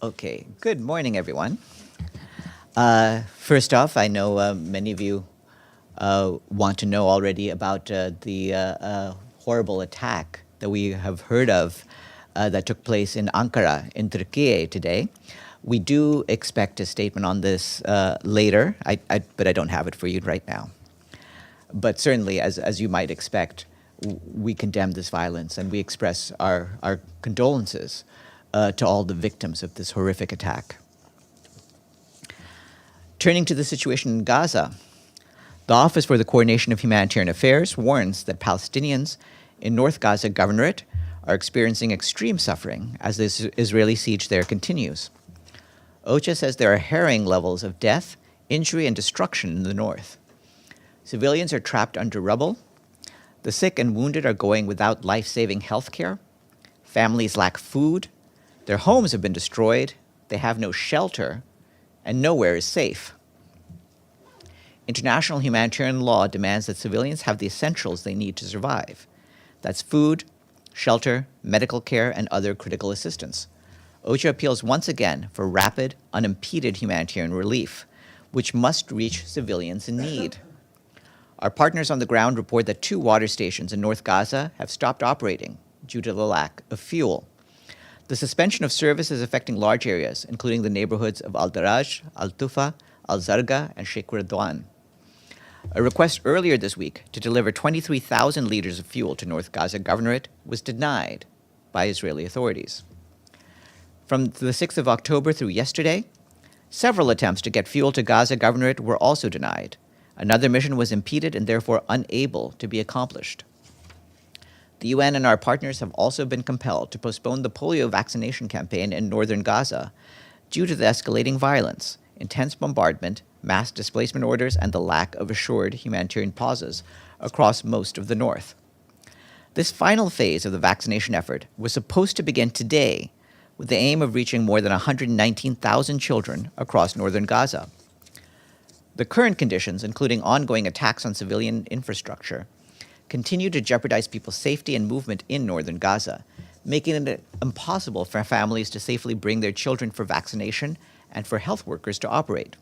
Okay, good morning, everyone. First off, I know many of you want to know already about the horrible attack that we have heard of that took place in Ankara, in Turkey today. We do expect a statement on this later, but I don't have it for you right now. But certainly, as you might expect, we condemn this violence and we express our condolences to all the victims of this horrific attack. Turning to the situation in Gaza, the Office for the Coordination of Humanitarian Affairs warns that Palestinians in North Gaza Governorate are experiencing extreme suffering as this Israeli siege there continues. OCHA says there are harrowing levels of death, injury, and destruction in the north. Civilians are trapped under rubble. The sick and wounded are going without life-saving health care. Families lack food. Their homes have been destroyed. They have no shelter, and nowhere is safe. International humanitarian law demands that civilians have the essentials they need to survive. That's food, shelter, medical care, and other critical assistance. OCHA appeals once again for rapid, unimpeded humanitarian relief, which must reach civilians in need. Our partners on the ground report that 2 water stations in North Gaza have stopped operating due to the lack of fuel. The suspension of service is affecting large areas, including the neighborhoods of Al-Daraj, Al-Tufa, Al-Zarga, and Sheikh Radwan. A request earlier this week to deliver 23,000 liters of fuel to North Gaza Governorate was denied by Israeli authorities. From the 6th of October through yesterday, several attempts to get fuel to Gaza Governorate were also denied. Another mission was impeded and therefore unable to be accomplished. The UN and our partners have also been compelled to postpone the polio vaccination campaign in northern Gaza due to the escalating violence, intense bombardment, mass displacement orders, and the lack of assured humanitarian pauses across most of the north. This final phase of the vaccination effort was supposed to begin today with the aim of reaching more than 119,000 children across northern Gaza. The current conditions, including ongoing attacks on civilian infrastructure, continue to jeopardize people's safety and movement in northern Gaza, making it impossible for families to safely bring their children for vaccination and for health workers to operate.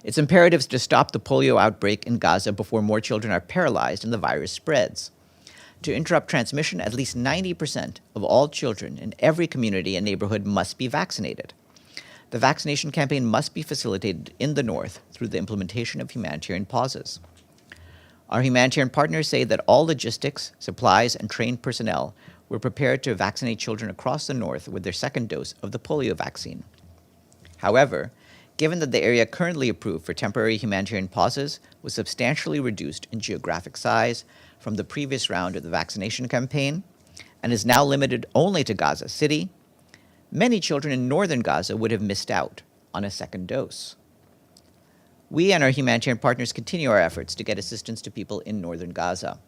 It's imperative to stop the polio outbreak in Gaza before more children are paralyzed and the virus spreads. To interrupt transmission, at least 90% of all children in every community and neighborhood must be vaccinated. The vaccination campaign must be facilitated in the north through the implementation of humanitarian pauses. Our humanitarian partners say that all logistics, supplies, and trained personnel were prepared to vaccinate children across the north with their second dose of the polio vaccine. However, given that the area currently approved for temporary humanitarian pauses was substantially reduced in geographic size from the previous round of the vaccination campaign and is now limited only to Gaza City, many children in northern Gaza would have missed out on a second dose. We and our humanitarian partners continue our efforts to get assistance to people in northern Gaza.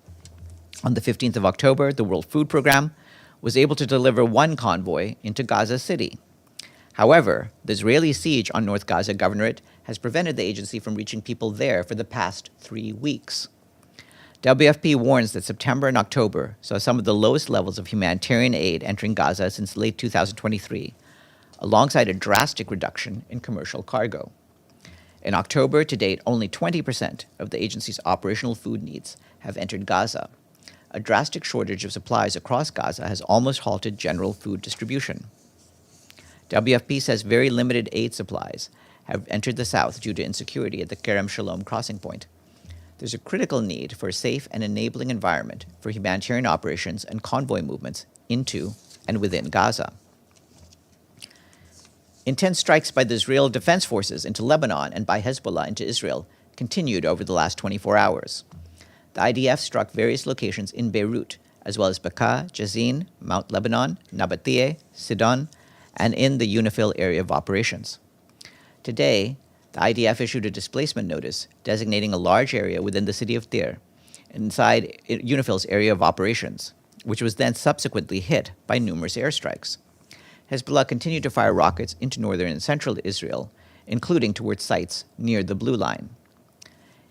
On the 15th of October, the World Food Programme was able to deliver 1 convoy into Gaza City. However, the Israeli siege on North Gaza Governorate has prevented the agency from reaching people there for the past 3 weeks. WFP warns that September and October saw some of the lowest levels of humanitarian aid entering Gaza since late 2023, alongside a drastic reduction in commercial cargo. In October to date, only 20% of the agency's operational food needs have entered Gaza. A drastic shortage of supplies across Gaza has almost halted general food distribution. WFP says very limited aid supplies have entered the south due to insecurity at the Kerem Shalom crossing point. There's a critical need for a safe and enabling environment for humanitarian operations and convoy movements into and within Gaza. Intense strikes by the Israel Defense Forces into Lebanon and by Hezbollah into Israel continued over the last 24 hours. The IDF struck various locations in Beirut, as well as Bekaa, Jazin, Mount Lebanon, Nabateh, Sidon, and in the UNIFIL area of operations. Today, the IDF issued a displacement notice designating a large area within the city of Deir, inside UNIFIL's area of operations, which was then subsequently hit by numerous airstrikes. Hezbollah continued to fire rockets into northern and central Israel, including towards sites near the Blue Line.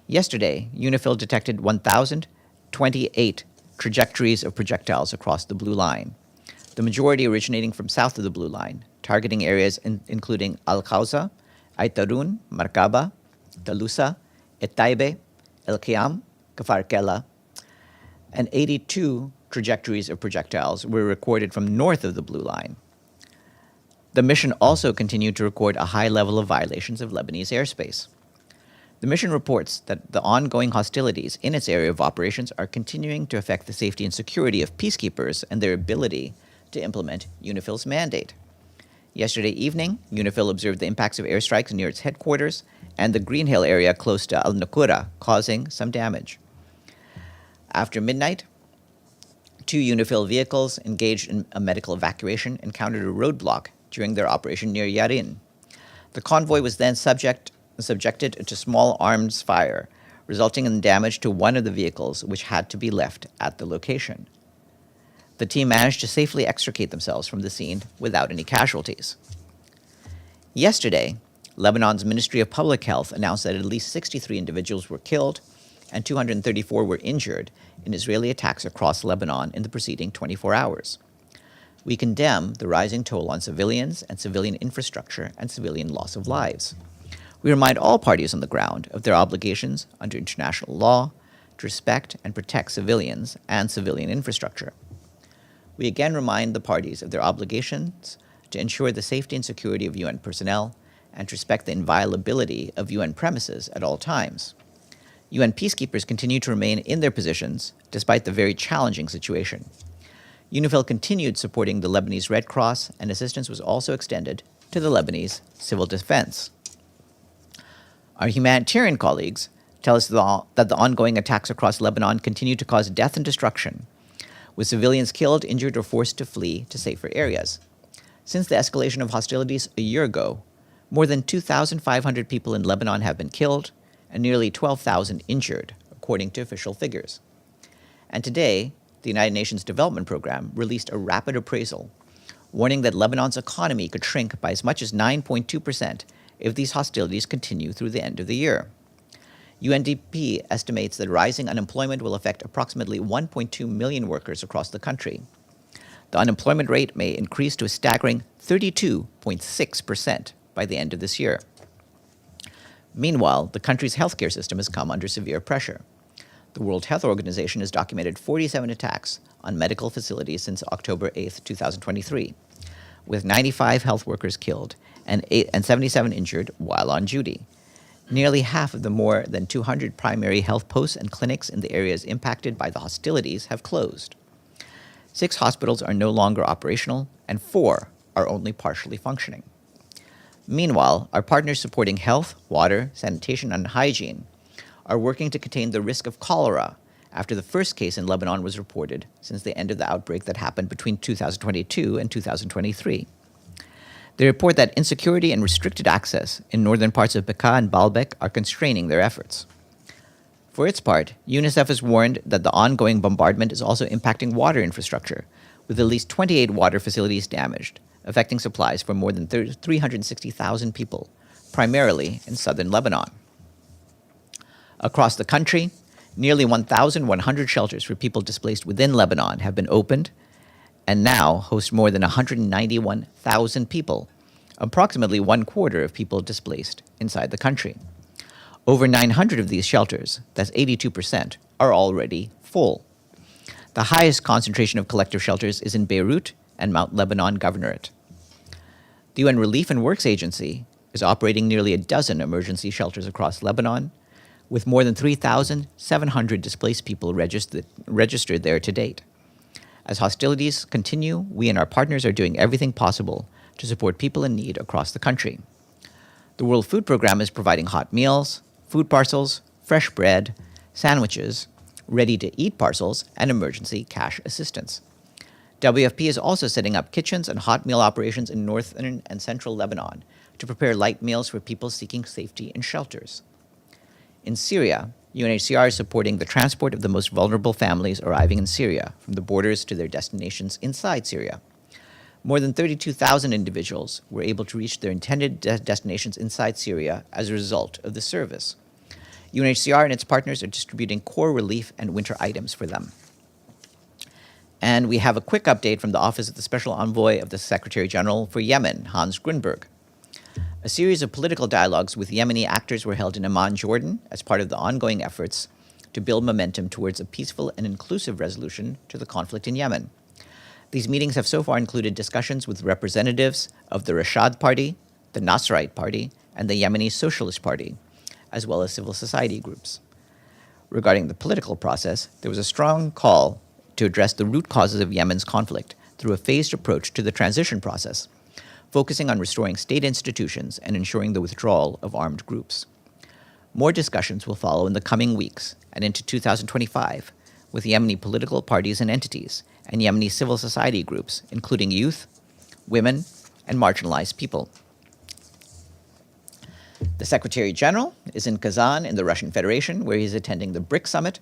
Yesterday, UNIFIL detected 1,028 trajectories of projectiles across the Blue Line, the majority originating from south of the Blue Line, targeting areas including Al-Khawza, Aitarun, Markaba, Talusa, Etaibe, El Qiyam, Kafar Kela, and 82 trajectories of projectiles were recorded from north of the Blue Line. The mission also continued to record a high level of violations of Lebanese airspace. The mission reports that the ongoing hostilities in its area of operations are continuing to affect the safety and security of peacekeepers and their ability to implement UNIFIL's mandate. Yesterday evening, UNIFIL observed the impacts of airstrikes near its headquarters and the Green Hill area close to Al Naqoura, causing some damage. After midnight, 2 UNIFIL vehicles engaged in a medical evacuation encountered a roadblock during their operation near Yarin. The convoy was then subjected to small arms fire, resulting in damage to one of the vehicles, which had to be left at the location. The team managed to safely extricate themselves from the scene without any casualties. Yesterday, Lebanon's Ministry of Public Health announced that at least 63 individuals were killed and 234 were injured in Israeli attacks across Lebanon in the preceding 24 hours. We condemn the rising toll on civilians and civilian infrastructure and civilian loss of lives. We remind all parties on the ground of their obligations under international law to respect and protect civilians and civilian infrastructure. We again remind the parties of their obligations to ensure the safety and security of UN personnel and to respect the inviolability of UN premises at all times. UN peacekeepers continue to remain in their positions despite the very challenging situation. UNIFIL continued supporting the Lebanese Red Cross, and assistance was also extended to the Lebanese civil defense. Our humanitarian colleagues tell us that the ongoing attacks across Lebanon continue to cause death and destruction, with civilians killed, injured, or forced to flee to safer areas. Since the escalation of hostilities a year ago, more than 2,500 people in Lebanon have been killed and nearly 12,000 injured, according to official figures. And today, the United Nations Development Program released a rapid appraisal, warning that Lebanon's economy could shrink by as much as 9.2% if these hostilities continue through the end of the year. UNDP estimates that rising unemployment will affect approximately 1.2 million workers across the country. The unemployment rate may increase to a staggering 32.6% by the end of this year. Meanwhile, the country's healthcare system has come under severe pressure. The World Health Organization has documented 47 attacks on medical facilities since October 8, 2023, with 95 health workers killed and 77 injured while on duty. Nearly half of the more than 200 primary health posts and clinics in the areas impacted by the hostilities have closed. 6 hospitals are no longer operational, and 4 are only partially functioning. Meanwhile, our partners supporting health, water, sanitation, and hygiene are working to contain the risk of cholera after the first case in Lebanon was reported since the end of the outbreak that happened between 2022 and 2023. They report that insecurity and restricted access in northern parts of Bekaa and Baalbek are constraining their efforts. For its part, UNICEF has warned that the ongoing bombardment is also impacting water infrastructure, with at least 28 water facilities damaged, affecting supplies for more than 360,000 people, primarily in southern Lebanon. Across the country, nearly 1,100 shelters for people displaced within Lebanon have been opened and now host more than 191,000 people, approximately 1/4 of people displaced inside the country. Over 900 of these shelters, that's 82%, are already full. The highest concentration of collective shelters is in Beirut and Mount Lebanon Governorate. The UN Relief and Works Agency is operating nearly a dozen emergency shelters across Lebanon, with more than 3,700 displaced people registered there to date. As hostilities continue, we and our partners are doing everything possible to support people in need across the country. The World Food Programme is providing hot meals, food parcels, fresh bread, sandwiches, ready-to-eat parcels, and emergency cash assistance. WFP is also setting up kitchens and hot meal operations in northern and central Lebanon to prepare light meals for people seeking safety in shelters. In Syria, UNHCR is supporting the transport of the most vulnerable families arriving in Syria from the borders to their destinations inside Syria. More than 32,000 individuals were able to reach their intended destinations inside Syria as a result of the service. UNHCR and its partners are distributing core relief and winter items for them. And we have a quick update from the Office of the Special Envoy of the Secretary General for Yemen, Hans Grunberg. A series of political dialogues with Yemeni actors were held in Amman, Jordan, as part of the ongoing efforts to build momentum towards a peaceful and inclusive resolution to the conflict in Yemen. These meetings have so far included discussions with representatives of the Rashad Party, the Nasrite Party, and the Yemeni Socialist Party, as well as civil society groups. Regarding the political process, there was a strong call to address the root causes of Yemen's conflict through a phased approach to the transition process, focusing on restoring state institutions and ensuring the withdrawal of armed groups. More discussions will follow in the coming weeks and into 2025 with Yemeni political parties and entities and Yemeni civil society groups, including youth, women, and marginalized people. The Secretary General is in Kazan in the Russian Federation, where he is attending the BRIC summit.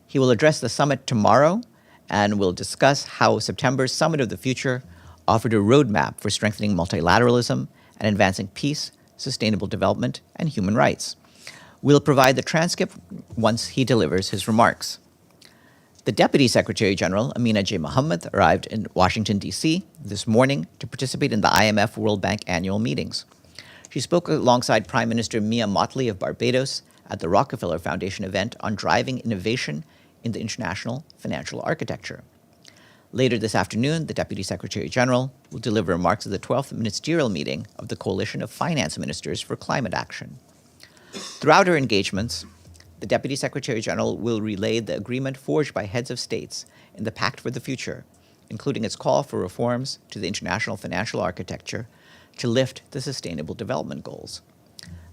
He will address the summit tomorrow and will discuss how September's Summit of the Future offered a roadmap for strengthening multilateralism and advancing peace, sustainable development, and human rights. We'll provide the transcript once he delivers his remarks. The Deputy Secretary General, Amina J. Mohammed, arrived in Washington, D.C. this morning to participate in the IMF World Bank annual meetings. She spoke alongside Prime Minister Mia Mottley of Barbados at the Rockefeller Foundation event on driving innovation in the international financial architecture. Later this afternoon, the Deputy Secretary General will deliver remarks at the 12th ministerial meeting of the Coalition of Finance Ministers for Climate Action. Throughout her engagements, the Deputy Secretary General will relay the agreement forged by heads of states in the Pact for the Future, including its call for reforms to the international financial architecture to lift the Sustainable Development Goals.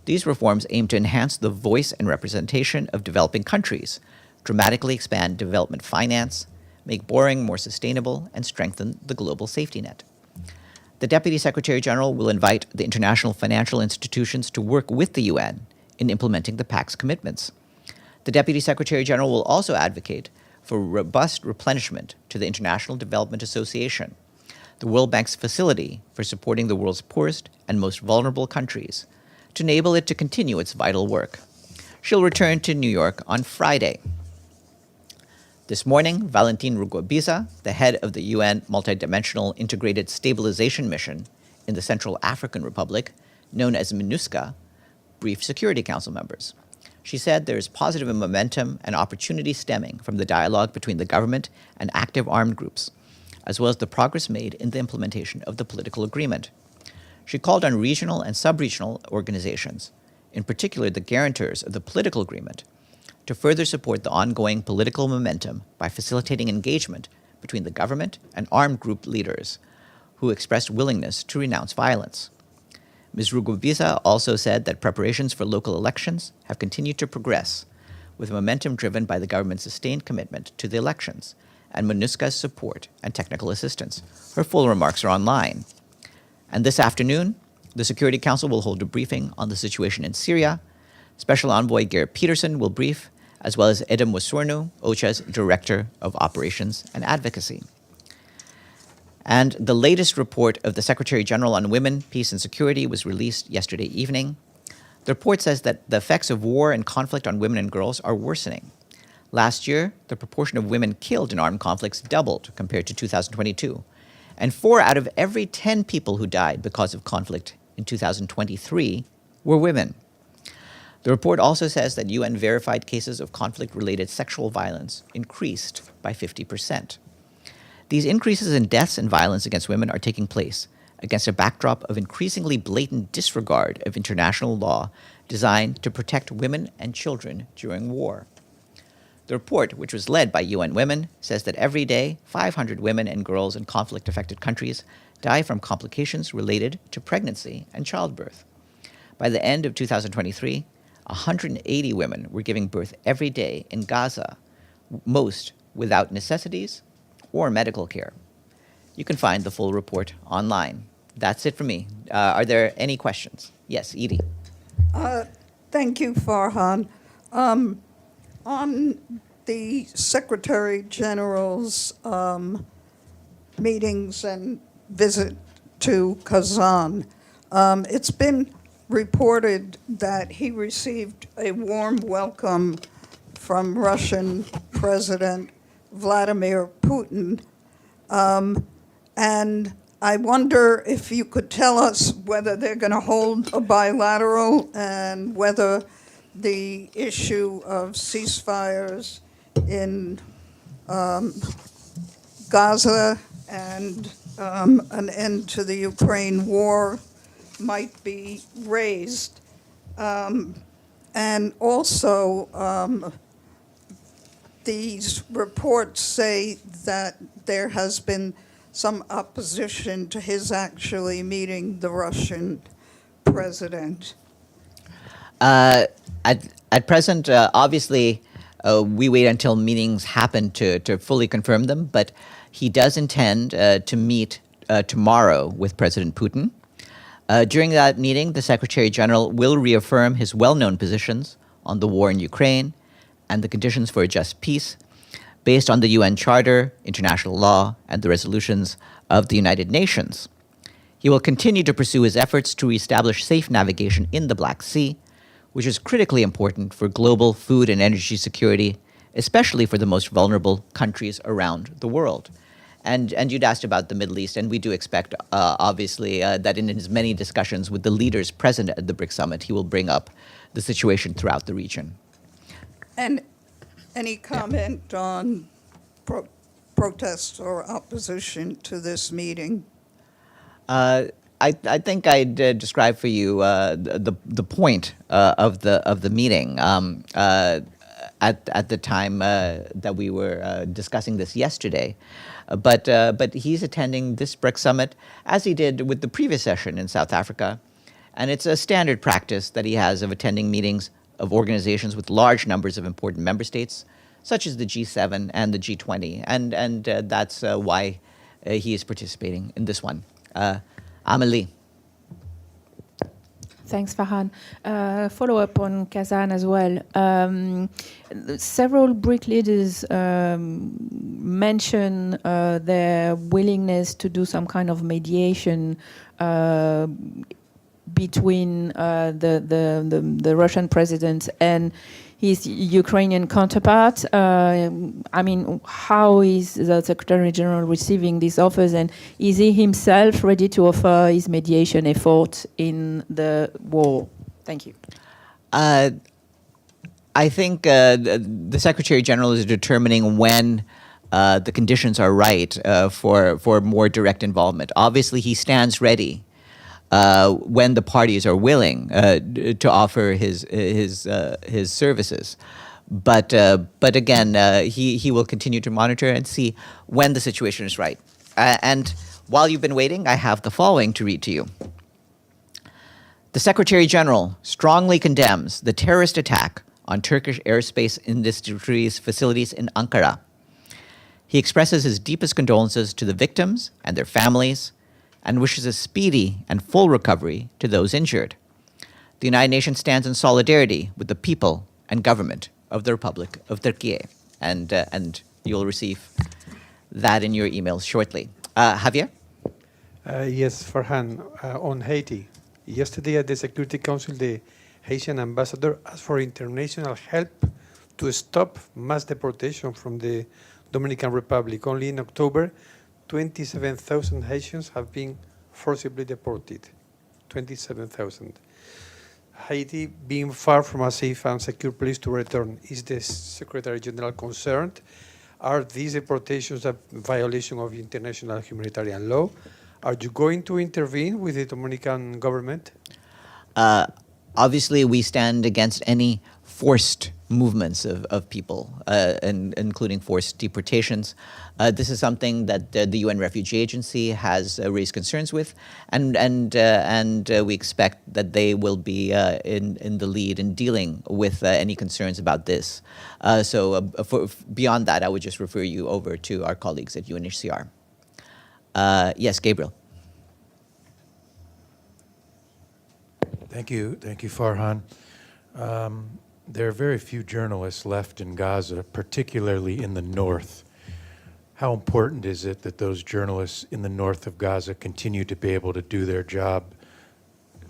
These reforms aim to enhance the voice and representation of developing countries, dramatically expand development finance, make borrowing more sustainable, and strengthen the global safety net. The Deputy Secretary General will invite the international financial institutions to work with the UN in implementing the Pact's commitments. The Deputy Secretary General will also advocate for robust replenishment to the International Development Association, the World Bank's facility for supporting the world's poorest and most vulnerable countries, to enable it to continue its vital work. She'll return to New York on Friday. This morning, Valentin Rugwabiza, the head of the UN Multidimensional Integrated Stabilization Mission in the Central African Republic, known as MINUSCA, briefed Security Council members. She said there is positive momentum and opportunity stemming from the dialogue between the government and active armed groups, as well as the progress made in the implementation of the political agreement. She called on regional and sub-regional organizations, in particular the guarantors of the political agreement, to further support the ongoing political momentum by facilitating engagement between the government and armed group leaders who expressed willingness to renounce violence. Ms. Rugwabiza also said that preparations for local elections have continued to progress, with momentum driven by the government's sustained commitment to the elections and MINUSCA's support and technical assistance. Her full remarks are online. And this afternoon, the Security Council will hold a briefing on the situation in Syria. Special Envoy Geir Peterson will brief, as well as Edem Wasurnu, OCHA's Director of Operations and Advocacy. And the latest report of the Secretary General on Women, Peace and Security was released yesterday evening. The report says that the effects of war and conflict on women and girls are worsening. Last year, the proportion of women killed in armed conflicts doubled compared to 2022, and 4 out of every 10 people who died because of conflict in 2023 were women. The report also says that UN-verified cases of conflict-related sexual violence increased by 50%. These increases in deaths and violence against women are taking place against a backdrop of increasingly blatant disregard of international law designed to protect women and children during war. The report, which was led by UN Women, says that every day, 500 women and girls in conflict-affected countries die from complications related to pregnancy and childbirth. By the end of 2023, 180 women were giving birth every day in Gaza, most without necessities or medical care. You can find the full report online. That's it for me. Are there any questions? Yes, Edie. Thank you, Farhan. On the Secretary General's meetings and visit to Kazan, it's been reported that he received a warm welcome from Russian President Vladimir Putin. And I wonder if you could tell us whether they're going to hold a bilateral and whether the issue of ceasefires in Gaza and an end to the Ukraine war might be raised. And also, these reports say that there has been some opposition to his actually meeting the Russian president. At present, obviously, we wait until meetings happen to fully confirm them, but he does intend to meet tomorrow with President Putin. During that meeting, the Secretary General will reaffirm his well-known positions on the war in Ukraine and the conditions for a just peace based on the UN Charter, international law, and the resolutions of the United Nations. He will continue to pursue his efforts to reestablish safe navigation in the Black Sea, which is critically important for global food and energy security, especially for the most vulnerable countries around the world. And you'd asked about the Middle East, and we do expect, obviously, that in his many discussions with the leaders present at the BRICS summit, he will bring up the situation throughout the region. And any comment on protests or opposition to this meeting? I think I'd describe for you the point of the meeting at the time that we were discussing this yesterday. But he's attending this BRICS summit as he did with the previous session in South Africa, and it's a standard practice that he has of attending meetings of organizations with large numbers of important member states, such as the G7 and the G20, and that's why he is participating in this one. Amelie. Thanks, Farhan. Follow up on Kazan as well. Several BRIC leaders mention their willingness to do some kind of mediation between the Russian president and his Ukrainian counterpart. I mean, how is the Secretary General receiving these offers, and is he himself ready to offer his mediation effort in the war? Thank you. I think the Secretary General is determining when the conditions are right for more direct involvement. Obviously, he stands ready when the parties are willing to offer his services, but again, he will continue to monitor and see when the situation is right. And while you've been waiting, I have the following to read to you. The Secretary General strongly condemns the terrorist attack on Turkish aerospace industries facilities in Ankara. He expresses his deepest condolences to the victims and their families, and wishes a speedy and full recovery to those injured. The United Nations stands in solidarity with the people and government of the Republic of Turkey, and you'll receive that in your emails shortly. Javier? Yes, Farhan, on Haiti. Yesterday at the Security Council, the Haitian ambassador asked for international help to stop mass deportation from the Dominican Republic. Only in October, 27,000 Haitians have been forcibly deported. 27,000. Haiti being far from a safe and secure place to return. Is the Secretary General concerned? Are these deportations a violation of international humanitarian law? Are you going to intervene with the Dominican government? Obviously, we stand against any forced movements of people, including forced deportations. This is something that the UN Refugee Agency has raised concerns with, and we expect that they will be in the lead in dealing with any concerns about this. Beyond that, I would just refer you over to our colleagues at UNHCR. Yes, Gabriel. Thank you, Farhan. There are very few journalists left in Gaza, particularly in the north. How important is it that those journalists in the north of Gaza continue to be able to do their job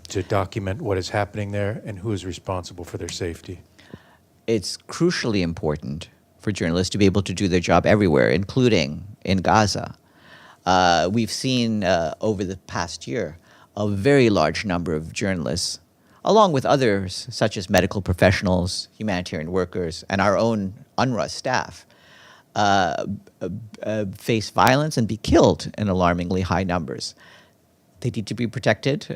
to document what is happening there, and who is responsible for their safety? It's crucially important for journalists to be able to do their job everywhere, including in Gaza. We've seen over the past year a very large number of journalists, along with others such as medical professionals, humanitarian workers, and our own UNRWA staff, face violence and be killed in alarmingly high numbers. They need to be protected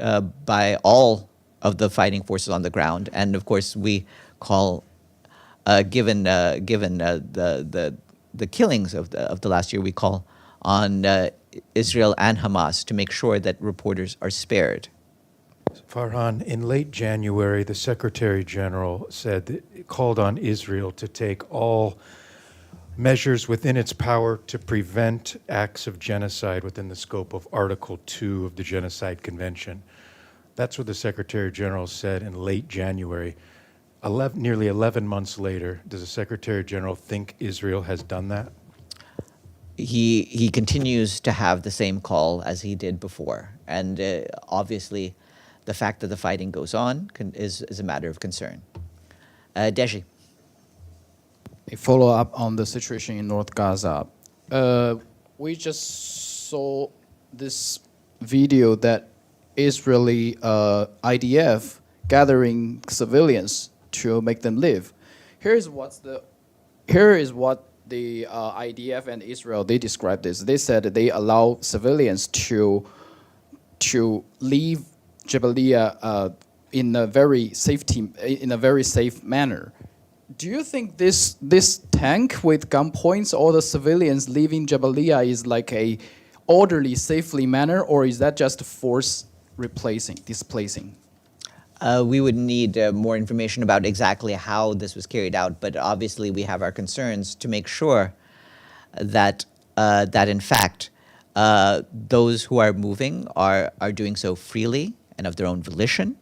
by all of the fighting forces on the ground, and of course, we call, given the killings of the last year, we call on Israel and Hamas to make sure that reporters are spared. Farhan, in late January, the Secretary General called on Israel to take all measures within its power to prevent acts of genocide within the scope of Article 2 of the Genocide Convention. That's what the Secretary General said in late January. Nearly 11 months later, does the Secretary General think Israel has done that? He continues to have the same call as he did before, and obviously, the fact that the fighting goes on is a matter of concern. Deji. A follow-up on the situation in North Gaza. We just saw this video that Israeli IDF gathering civilians to make them live. Here is what the IDF and Israel, they described this. They said that they allow civilians to leave Jabalia in a very safe manner. Do you think this tank with gunpoints, all the civilians leaving Jabalia is like a orderly, safely manner, or is that just force displacing? We would need more information about exactly how this was carried out, but obviously we have our concerns to make sure that that in fact those who are moving are doing so freely and of their own volition,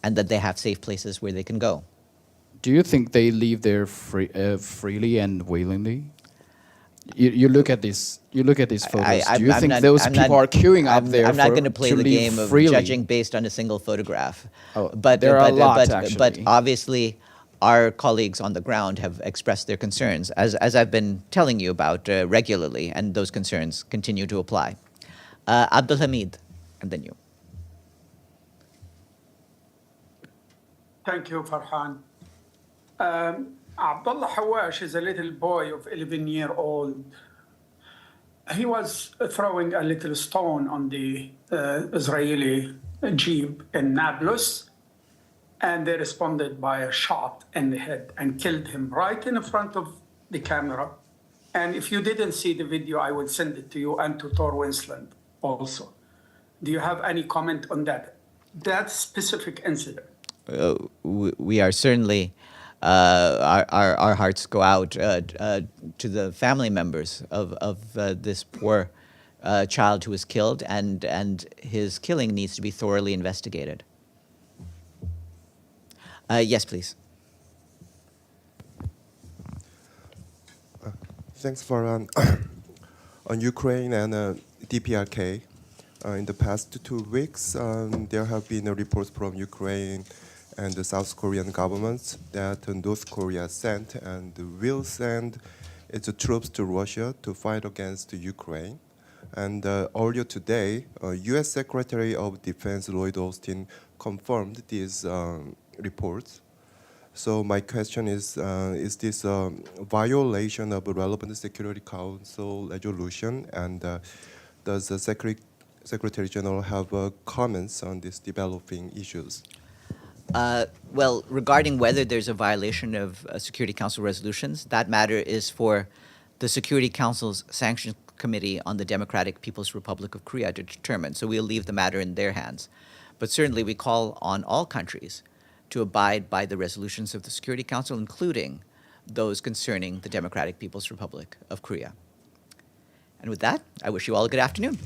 and that they have safe places where they can go. Do you think they leave there freely and willingly? You look at this. You look at these photos. Do you think those people are queuing up there? I'm not going to play the game of freely? judging based on a single photograph. Oh, but there are a lot, but actually. obviously, our colleagues on the ground have expressed their concerns, as I've been telling you about regularly, and those concerns continue to apply. Abdul Hamid, and then you. Thank you, Farhan. Abdullah Hawash is a little boy of 11-year-old. He was throwing a little stone on the Israeli jeep in Nablus, and they responded by a shot in the head and killed him right in front of the camera. And if you didn't see the video, I will send it to you and to Tor Winsland also. Do you have any comment on that specific incident? We are certainly, our hearts go out to the family members of this poor child who was killed, and his killing needs to be thoroughly investigated. Yes, please. Thanks for on Ukraine and DPRK. In the past 2 weeks, there have been reports from Ukraine and the South Korean governments that North Korea sent and will send its troops to Russia to fight against Ukraine. And earlier today, U.S. Secretary of Defense Lloyd Austin confirmed these reports. So my question is this a violation of a relevant Security Council resolution? And does the Secretary General have comments on these developing issues? Well, regarding whether there's a violation of Security Council resolutions, that matter is for the Security Council's Sanctions Committee on the Democratic People's Republic of Korea to determine. So we'll leave the matter in their hands. But certainly we call on all countries to abide by the resolutions of the Security Council, including those concerning the Democratic People's Republic of Korea. And with that, I wish you all a good afternoon.